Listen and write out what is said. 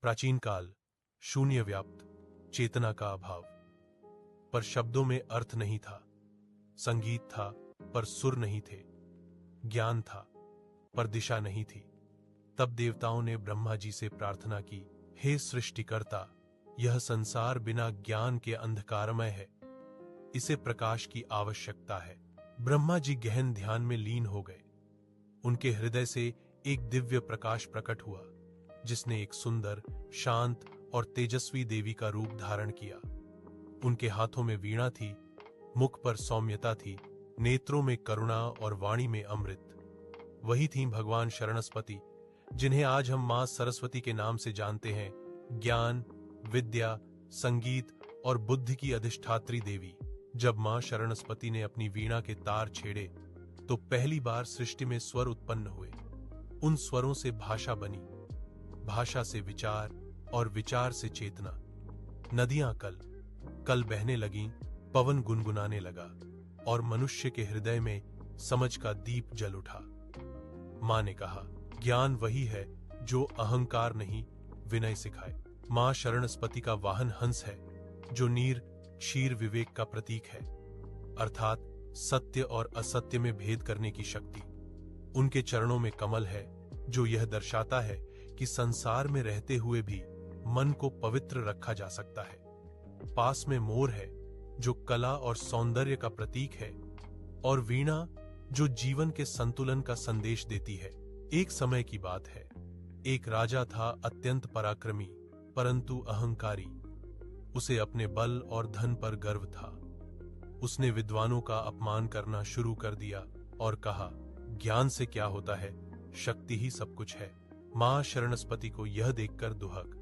प्राचीन काल, शून्य व्याप्त, चेतना का अभाव। पर शब्दों में अर्थ नहीं था, संगीत था पर सुर नहीं थे, ज्ञान था पर दिशा नहीं थी। तब देवताओं ने ब्रह्मा जी से प्रार्थना की, हे सृष्टिकर्ता, यह संसार बिना ज्ञान के अंधकारमय है, इसे प्रकाश की आवश्यकता है। ब्रह्मा जी गहन ध्यान में लीन हो गए। उनके हृदय से एक दिव्य प्रकाश प्रकट हुआ, जिसने एक सुंदर, शांत और तेजस्वी देवी का रूप धारण किया। उनके हाथों में वीणा थी, मुख पर सौम्यता थी, नेत्रों में करुणा और वाणी में अमृत। वही थीं भगवान शरणस्पति, जिन्हें आज हम मां सरस्वती के नाम से जानते हैं। ज्ञान, विद्या, संगीत और बुद्धि की अधिष्ठात्री देवी। जब मां शरणस्पति ने अपनी वीणा के तार छेड़े तो पहली बार सृष्टि में स्वर उत्पन्न हुए। उन स्वरों से भाषा बनी, भाषा से विचार और विचार से चेतना। नदियां कल बहने लगीं, पवन गुनगुनाने लगा और मनुष्य के हृदय में समझ का दीप जल उठा। मां ने कहा, ज्ञान वही है जो अहंकार नहीं, विनय सिखाए। मां शरणस्पति का वाहन हंस है, जो नीर क्षीर विवेक का प्रतीक है, अर्थात सत्य और असत्य में भेद करने की शक्ति। उनके चरणों में कमल है, जो यह दर्शाता है कि संसार में रहते हुए भी मन को पवित्र रखा जा सकता है। पास में मोर है, जो कला और सौंदर्य का प्रतीक है, और वीणा, जो जीवन के संतुलन का संदेश देती है। एक समय की बात है, एक राजा था, अत्यंत पराक्रमी परंतु अहंकारी। उसे अपने बल और धन पर गर्व था। उसने विद्वानों का अपमान करना शुरू कर दिया और कहा, ज्ञान से क्या होता है, शक्ति ही सब कुछ है। मां शरणस्पति को यह देखकर दुहक